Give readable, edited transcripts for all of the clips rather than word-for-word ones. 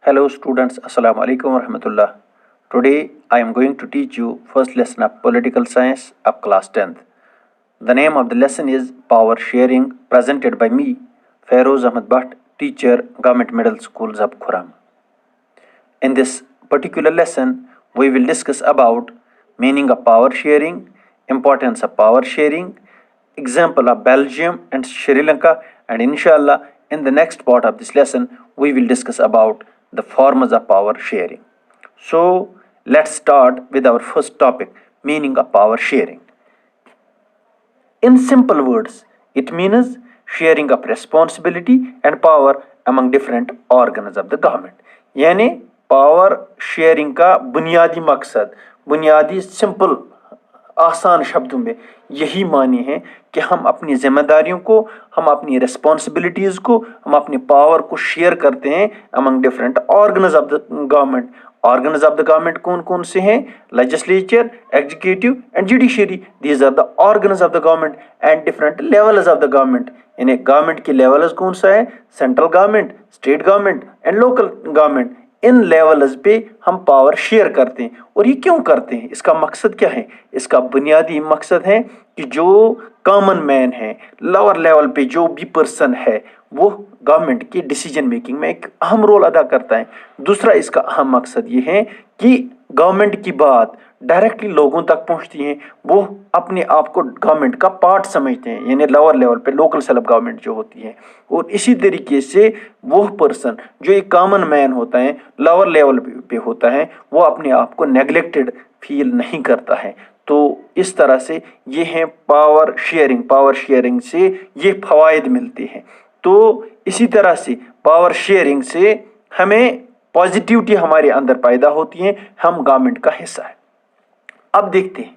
Hello students, Assalamu alaikum wa rahmatullah. Today I am going to teach you first lesson of political science of class 10th. The name of the lesson is Power Sharing, presented by me, Feroz Ahmed Bhatt, teacher, Government Middle School, Khuram. In this particular lesson, we will discuss about meaning of power sharing, importance of power sharing, example of Belgium and Sri Lanka, and inshallah in the next part of this lesson we will discuss about the forms of power sharing. So let's start with our first topic, meaning of power sharing. In simple words, it means sharing of responsibility and power among different organs of the government. यानी power sharing का बुनियादी मकसद, बुनियादी simple आसान शब्दों में यही मानी है कि हम अपनी जिम्मेदारियों को, हम अपनी रिस्पॉन्सिबिलिटीज़ को, हम अपनी पावर को शेयर करते हैं among different organs of the government. Organs of the government कौन कौन से हैं? Legislature, executive and judiciary. These are the organs of the government and different levels of the government. इन्हें government की levels कौन सा है? Central government, state government and local government. In levels पे हम पावर शेयर करते हैं. और ये क्यों करते हैं? इसका मकसद क्या है? इसका बुनियादी मकसद है कि जो कॉमन मैन है, लोअर लेवल पे जो भी पर्सन है, वो गवर्नमेंट की डिसीजन मेकिंग में एक अहम रोल अदा करता है. दूसरा इसका अहम मकसद ये है कि गवर्नमेंट की बात डायरेक्टली लोगों तक पहुंचती है, वो अपने आप को गवर्नमेंट का पार्ट समझते हैं, यानी लोअर लेवल पे लोकल सेल्फ गवर्नमेंट जो होती है. और इसी तरीके से वो पर्सन जो एक कॉमन मैन होता है, लोअर लेवल पे होता है, वो अपने आप को नेग्लेक्टेड फील नहीं करता है. तो इस तरह से ये है पावर शेयरिंग. पावर शेयरिंग से ये फ़वाइद मिलते हैं. तो इसी तरह से पावर शेयरिंग से हमें पॉजिटिविटी हमारे अंदर पैदा होती है, हम गवर्नमेंट का हिस्सा है. अब देखते हैं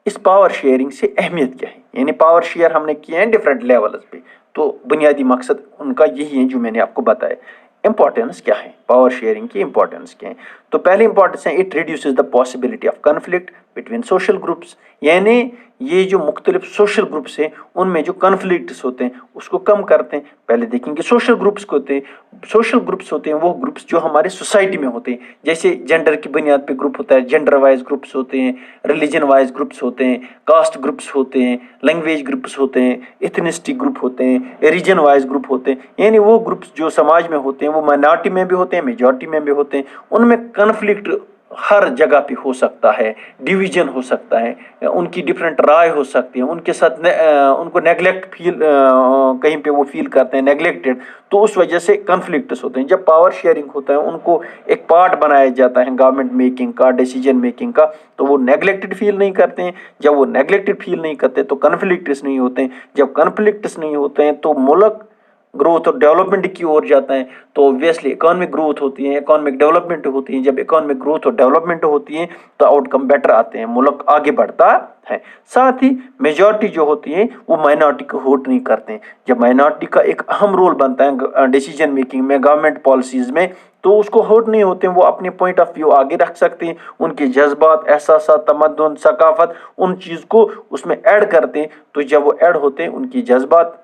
इस पावर शेयरिंग से अहमियत क्या है. यानी पावर शेयर हमने किए हैं डिफरेंट लेवल्स पे, तो बुनियादी मकसद उनका यही है जो मैंने आपको बताया. इंपॉर्टेंस क्या है, पावर शेयरिंग की इंपॉर्टेंस क्या है? तो पहले इंपॉर्टेंस है, it reduces the possibility of conflict between social groups. यानी ये जो मुख्तलिफ सोशल ग्रुप्स हैं उनमें जो कन्फ्लिक्ट्स होते हैं उसको कम करते हैं. पहले देखेंगे सोशल ग्रुप्स होते हैं. सोशल ग्रुप्स होते हैं वो ग्रुप्स जो हमारे सोसाइटी में होते हैं. जैसे जेंडर की बुनियाद पे ग्रुप होता है, जेंडर वाइज ग्रुप्स होते हैं, रिलीजन वाइज ग्रुप्स होते हैं, कास्ट ग्रुप्स होते हैं, लैंग्वेज ग्रुप्स होते हैं, इथनिसिटी ग्रुप होते हैं, रीजन वाइज ग्रुप होते हैं. यानी वो ग्रुप्स जो समाज में होते हैं वो माइनॉरिटी में भी होते हैं, मेजॉरिटी में भी होते हैं. उनमें कन्फ्लिक्ट हर जगह पे हो सकता है, डिवीजन हो सकता है, उनकी डिफरेंट राय हो सकती है, उनके साथ उनको नेगलेक्ट फील कहीं पे वो फील करते हैं नेगलेक्टेड, तो उस वजह से कन्फ्लिक्ट्स होते हैं. जब पावर शेयरिंग होता है उनको एक पार्ट बनाया जाता है गवर्नमेंट मेकिंग का, डिसीजन मेकिंग का, तो वो नेगलेक्टेड फील नहीं करते हैं. जब वो नेगलेक्टेड फील नहीं करते तो कन्फ्लिक्ट्स नहीं होते हैं. जब कन्फ्लिक्ट्स नहीं होते हैं तो मुल्क ग्रोथ और डेवलपमेंट की ओर जाता है. तो ऑब्वियसली इकोनॉमिक ग्रोथ होती है, इकोनॉमिक डेवलपमेंट होती है. जब इकोनॉमिक ग्रोथ और डेवलपमेंट होती है तो आउटकम बेटर आते हैं, मुल्क आगे बढ़ता है. साथ ही मेजॉरिटी जो होती है वो माइनॉरिटी को हर्ट नहीं करते हैं. जब माइनॉरिटी का एक अहम रोल बनता है डिसीजन मेकिंग में, गवर्नमेंट पॉलिसीज में, तो उसको हर्ट नहीं होते हैं. वो अपने पॉइंट ऑफ व्यू आगे रख सकते हैं, उनके जज्बात, एहसासात, तमद्दुन, सकाफत, उन चीज़ को उसमें ऐड करते हैं. तो जब वो ऐड होते हैं उनकी जज्बात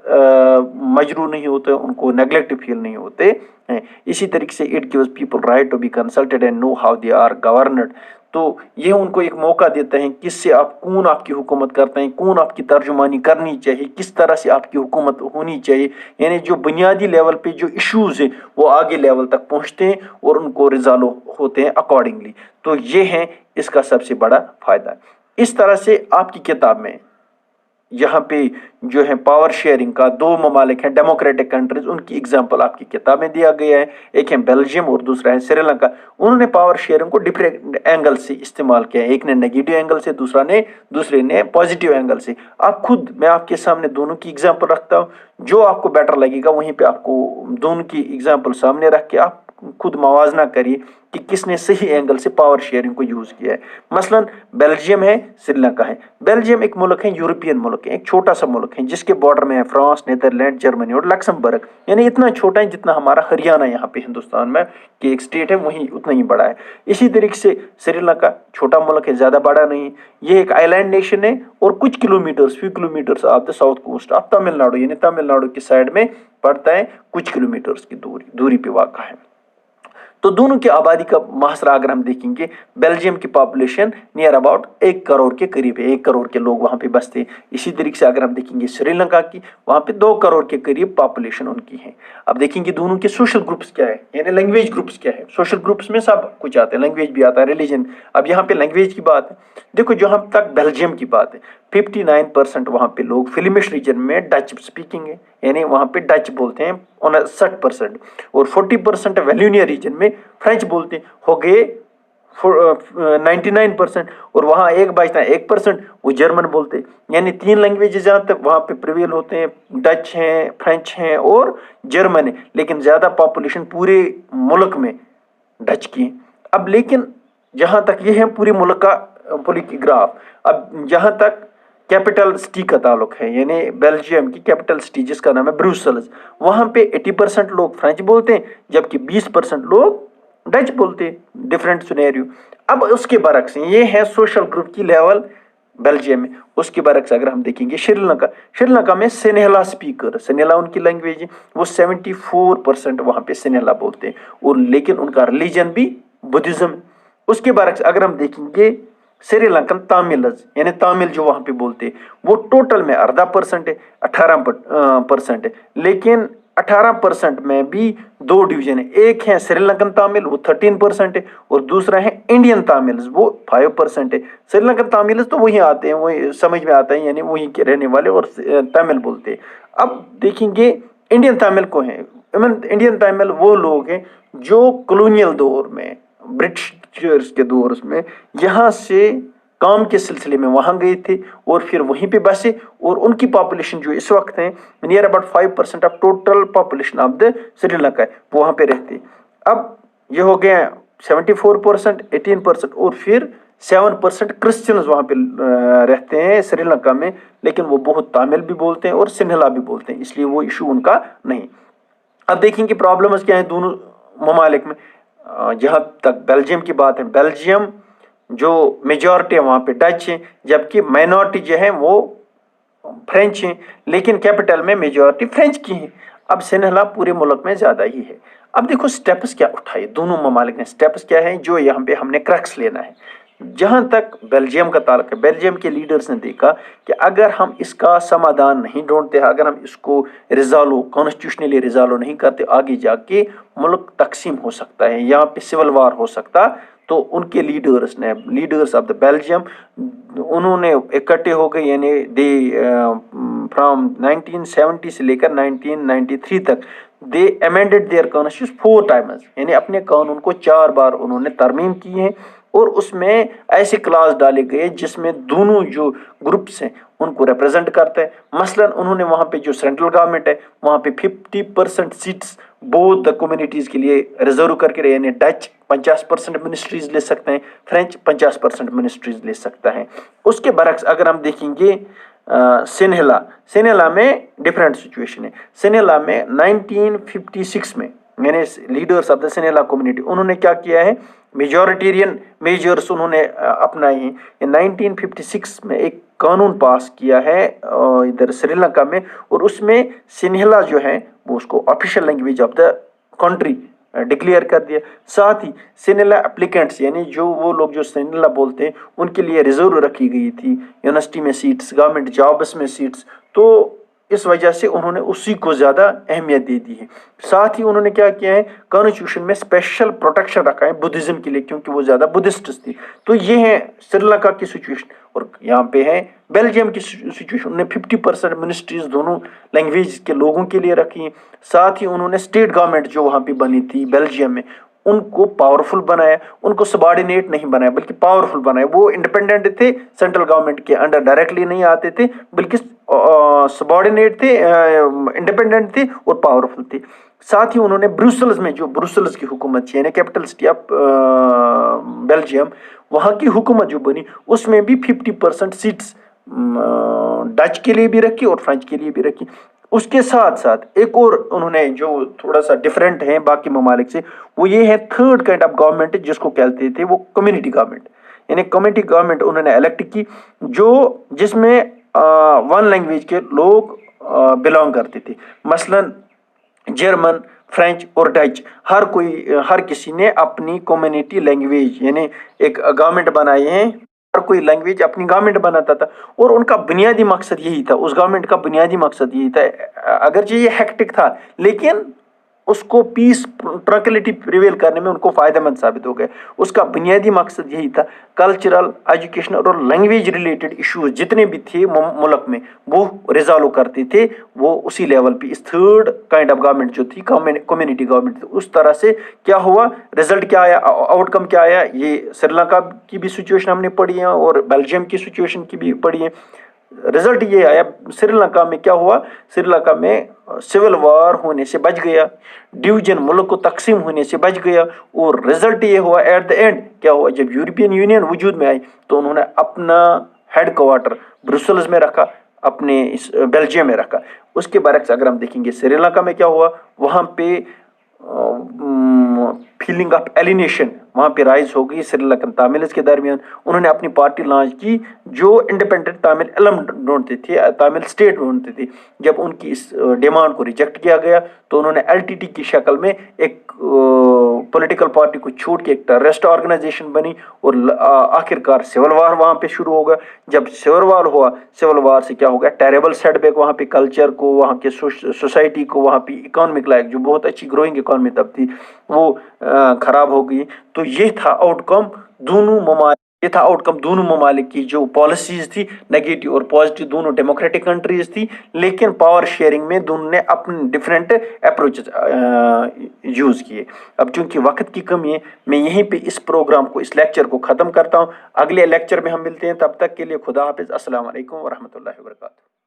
मजरू नहीं होते, उनको नेगलेक्ट फील नहीं होते हैं. इसी तरीके से it gives people right to be consulted and know how they are governed. तो ये उनको एक मौका देता है किससे आप, कौन आपकी हुकूमत करते हैं, कौन आपकी तर्जुमानी करनी चाहिए, किस तरह से आपकी हुकूमत होनी चाहिए. यानी जो बुनियादी लेवल पे जो इश्यूज हैं वो आगे लेवल तक पहुंचते हैं और उनको रिजॉल्व होते हैं अकॉर्डिंगली. तो ये है इसका सबसे बड़ा फ़ायदा. इस तरह से आपकी किताब में यहाँ पे जो है पावर शेयरिंग का दो ममालिक हैं डेमोक्रेटिक कंट्रीज, उनकी एग्जांपल आपकी किताब में दिया गया है. एक है बेल्जियम और दूसरा है श्रीलंका. उन्होंने पावर शेयरिंग को डिफरेंट एंगल से इस्तेमाल किया है. एक ने नेगेटिव एंगल से, दूसरे ने पॉजिटिव एंगल से. आप खुद, मैं आपके सामने दोनों की एग्जाम्पल रखता हूँ, जो आपको बेटर लगेगा वहीं पर आपको दोनों की एग्जाम्पल सामने रख के आप खुद मवाजना करिए कि किसने सही एंगल से पावर शेयरिंग को यूज़ किया है. मसलन बेल्जियम है, श्रीलंका है. बेल्जियम एक मुल्क है, यूरोपियन मुल्क है, एक छोटा सा मुल्क है जिसके बॉर्डर में है फ्रांस, नीदरलैंड, जर्मनी और लक्समबर्ग. यानी इतना छोटा है जितना हमारा हरियाणा यहाँ पे हिंदुस्तान में कि एक स्टेट है वहीं उतना ही बड़ा है. इसी तरीके से श्रीलंका छोटा मुल्क है, ज़्यादा बड़ा नहीं. ये एक आइलैंड नेशन है और कुछ kilometres, few kilometres of the south coast of Tamil Nadu, यानी तमिलनाडु की साइड में पड़ता है, कुछ किलोमीटर्स की दूरी पे वाक़ा है. तो दोनों की आबादी का मुहासरा अगर हम देखेंगे, बेल्जियम की पॉपुलेशन नियर अबाउट 1 करोड़ के करीब है, 1 करोड़ के लोग वहाँ पे बसते हैं। इसी तरीके से अगर हम देखेंगे श्रीलंका की, वहाँ पे 2 करोड़ के करीब पॉपुलेशन उनकी है। अब देखेंगे दोनों के सोशल ग्रुप्स क्या है, यानी लैंग्वेज ग्रुप्स क्या है। सोशल ग्रुप्स में सब कुछ आता है, लैंग्वेज भी आता है, रिलीजन। अब यहाँ पे लैंग्वेज की बात है, देखो जहाँ तक बेल्जियम की बात है, 59% वहाँ पे लोग फिल्मिश रीजन में डच स्पीकिंग है, यानी वहाँ पे डच बोलते हैं 59%, और 40% वैल्यूनिया रीजन में फ्रेंच बोलते हैं, हो गए 99%। और वहाँ एक बचता है 1%, वो जर्मन बोलते हैं। यानी 3 लैंग्वेजेस जहाँ तक वहाँ पे प्रिवेल होते हैं, डच हैं, फ्रेंच हैं और जर्मन है, लेकिन ज़्यादा पॉपुलेशन पूरे मुल्क में डच की है। अब लेकिन जहाँ तक ये है पूरे मुल्क का पॉलिटिकल ग्राफ, अब जहाँ तक कैपिटल सिटी का ताल्लुक है, यानी बेल्जियम की कैपिटल सिटी जिसका नाम है ब्रुसेल्स, वहाँ पे 80% लोग फ्रेंच बोलते हैं, जबकि 20% लोग डच बोलते हैं। Different scenario. अब उसके बरक्स ये है सोशल ग्रुप की लेवल बेल्जियम में। उसके बरक्स अगर हम देखेंगे श्रीलंका में सिनेला स्पीकर, सिनेला उनकी लैंग्वेज है, वो 74% वहाँ पे सिनेला बोलते हैं, और लेकिन उनका रिलीजन भी बुद्धिज्म। उसके बरक्स अगर हम देखेंगे श्रीलंकन तामिल्स, यानी तामिल जो वहाँ पे बोलते हैं, वो टोटल में 18% है, 18% है, लेकिन 18% में भी 2 डिवीजन है। एक है श्रीलंकन तमिल, वो 13% है, और दूसरा है इंडियन तमिल्स, वो 5% है। श्रीलंकन तमिल्स तो वही आते हैं, वही समझ में आता है, यानी वही के रहने वाले और तमिल बोलते हैं। अब देखेंगे इंडियन तमिल को है, इंडियन तमिल वो लोग हैं जो कॉलोनियल दौर में, ब्रिटिश के दौर में यहाँ से काम के सिलसिले में वहां गए थे और फिर वहीं पे बसे, और उनकी पॉपुलेशन जो इस वक्त है near about 5% of total population of the Sri Lanka है, वो वहां पे रहते। अब ये हो गया 74%, 18%, और फिर 7% क्रिश्चियंस वहां पे रहते हैं श्रीलंका में, लेकिन वो बहुत तमिल भी बोलते हैं और सिन्हला भी बोलते हैं, इसलिए वो इशू उनका नहीं। अब देखेंगे प्रॉब्लम्स क्या है दोनों ममालिक में। जहां तक बेल्जियम की बात है, बेल्जियम जो मेजॉरिटी है वहाँ पे डच है, जबकि माइनॉरिटी जो है वो फ्रेंच है, लेकिन कैपिटल में मेजॉरिटी फ्रेंच की है। अब सिन्हला पूरे मुल्क में ज़्यादा ही है। अब देखो स्टेप्स क्या उठाए दोनों ममालिक ने, स्टेप्स क्या है जो यहाँ पे हमने क्रक्स लेना है। जहाँ तक बेल्जियम का ताल्लुक है, बेल्जियम के लीडर्स ने देखा कि अगर हम इसका समाधान नहीं ढूंढते, अगर हम इसको रिजॉल्व कॉन्स्टिट्यूशनली रिजॉल्व नहीं करते, आगे जाके मुल्क तकसीम हो सकता है, यहाँ पे सिविल वार हो सकता। तो उनके लीडर्स ऑफ द बेल्जियम, उन्होंने इकट्ठे हो गए, यानी दे फ्रॉम 1970 से लेकर 1993 तक दे अमेंडेड देयर कॉन्स्टिट्यूशन 4 टाइम्स, यानी अपने कानून को 4 बार उन्होंने तरमीम की है, और उसमें ऐसे क्लास डाले गए जिसमें दोनों जो ग्रुप्स हैं उनको रिप्रेजेंट करते हैं। मसलन उन्होंने वहाँ पे जो सेंट्रल गवर्नमेंट है वहाँ पे 50% सीट्स बोथ द कम्युनिटीज़ के लिए रिजर्व करके रहे, यानी डच 50% मिनिस्ट्रीज ले सकते हैं, फ्रेंच 50% मिनिस्ट्रीज ले सकता है। उसके बरक्स अगर हम देखेंगे सिन्हला में डिफरेंट सिचुएशन है। सिन्हला में 1956 में मैंने लीडर्स ऑफ द सिन्हला कम्युनिटी उन्होंने क्या किया है, मेजॉरिटेरियन मेजर्स उन्होंने अपनाए। 1956 में एक कानून पास किया है इधर श्रीलंका में, और उसमें सिन्हला जो है वो उसको official language of the country declare कर दिया। साथ ही सिन्हला एप्लीकेंट्स, यानी जो वो लोग जो सिन्हला बोलते हैं उनके लिए रिजर्व रखी गई थी यूनिवर्सिटी में सीट्स, गवर्नमेंट जॉब्स में सीट्स, तो इस वजह से उन्होंने उसी को ज़्यादा अहमियत दे दी है। साथ ही उन्होंने क्या किया है, कॉन्स्टिट्यूशन में स्पेशल प्रोटेक्शन रखा है बुद्धिज्म के लिए, क्योंकि वो ज़्यादा बुद्धिस्ट थी। तो ये है श्रीलंका की सिचुएशन, और यहाँ पे है बेल्जियम की सिचुएशन। उन्होंने 50% मिनिस्ट्रीज दोनों लैंग्वेज के लोगों के लिए रखी। साथ ही उन्होंने स्टेट गवर्नमेंट जो वहाँ पे बनी थी बेल्जियम में उनको पावरफुल बनाया, उनको सबॉर्डिनेट नहीं बनाया बल्कि पावरफुल बनाया। वो इंडिपेंडेंट थे, सेंट्रल गवर्नमेंट के अंडर डायरेक्टली नहीं आते थे, बल्कि सबॉर्डिनेट थे, इंडिपेंडेंट थे और पावरफुल थे। साथ ही उन्होंने ब्रुसेल्स में जो ब्रुसेल्स की हुकूमत थी, यानी कैपिटल सिटी ऑफ बेल्जियम, वहाँ की हुकूमत जो बनी उसमें भी 50% सीट्स डच के लिए भी रखी और फ्रेंच के लिए भी रखी। उसके साथ साथ एक और उन्होंने जो थोड़ा सा डिफरेंट है बाकी ममालिक से, वो ये है थर्ड काइंड ऑफ गवर्नमेंट जिसको कहते थे वो कम्युनिटी गवर्नमेंट, यानी कम्युनिटी गवर्नमेंट उन्होंने इलेक्ट की, जो जिसमें वन लैंग्वेज के लोग बिलोंग करते थे। मसलन जर्मन, फ्रेंच और डच, हर किसी ने अपनी कम्युनिटी लैंग्वेज यानी एक गवर्नमेंट बनाए हैं। हर कोई लैंग्वेज अपनी गवर्नमेंट बनाता था और उनका बुनियादी मकसद यही था, उस गवर्नमेंट का बुनियादी मकसद यही था। अगरचे ये हेक्टिक था लेकिन उसको पीस ट्रैंक्विलिटी प्रिवेल करने में उनको फायदेमंद साबित हो गया। उसका बुनियादी मकसद यही था, कल्चरल, एजुकेशनल और लैंग्वेज रिलेटेड इश्यूज जितने भी थे मुल्क में वो रिजॉल्व करते थे। वो उसी लेवल पे इस थर्ड काइंड ऑफ गवर्नमेंट जो थी कम्युनिटी गवर्नमेंट थी। उस तरह से क्या हुआ, रिजल्ट क्या आया, आउटकम क्या आया, ये श्रीलंका की भी सिचुएशन हमने पढ़ी है और बेल्जियम की सिचुएशन की भी पढ़ी है। रिजल्ट ये आया, श्रीलंका में क्या हुआ, श्रीलंका में सिविल वॉर होने से बच गया, डिवीजन मुल्क को तकसीम होने से बच गया। और रिजल्ट ये हुआ एट द एंड क्या हुआ, जब यूरोपियन यूनियन वजूद में आई तो उन्होंने अपना हेड क्वार्टर ब्रुसेल्स में रखा, अपने इस बेल्जियम में रखा। उसके बरक्स अगर हम देखेंगे श्रीलंका में क्या हुआ, वहाँ पे फीलिंग ऑफ एलिनेशन वहाँ पे राइज हो गई श्रीलंकन तामिल्स के दरमियान। उन्होंने अपनी पार्टी लॉन्च की जो इंडिपेंडेंट तामिल इलम ढूंढते थे, तामिल स्टेट ढूंढते थे। जब उनकी इस डिमांड को रिजेक्ट किया गया तो उन्होंने एलटीटी की शक्ल में एक पॉलिटिकल पार्टी को छोड़ के एक टेररिस्ट ऑर्गेनाइजेशन बनी और आखिरकार सिविल वार वहाँ पे शुरू हो गया। जब सिविल वार हुआ, सिविल वार से क्या हो गया, टेरेबल सेटबैक वहाँ पे कल्चर को, वहाँ के सोसाइटी को, वहाँ पे इकोनॉमिक लाइफ जो बहुत अच्छी ग्रोइंग इकोनॉमी तब थी वो खराब हो गई। तो ये था आउटकम दोनों ममालिक की जो पॉलिसीज थी, नेगेटिव और पॉजिटिव, दोनों डेमोक्रेटिक कंट्रीज थी। लेकिन पावर शेयरिंग में दोनों ने अपने डिफरेंट अप्रोचेस यूज किए। अब चूंकि वक्त की कमी है, मैं यहीं पे इस प्रोग्राम को, इस लेक्चर को ख़त्म करता हूँ। अगले लेक्चर में हम मिलते हैं, तब तक के लिए खुदा हाफिज़। अस्सलाम वालेकुम व रहमतुल्लाहि व बरकातुहू।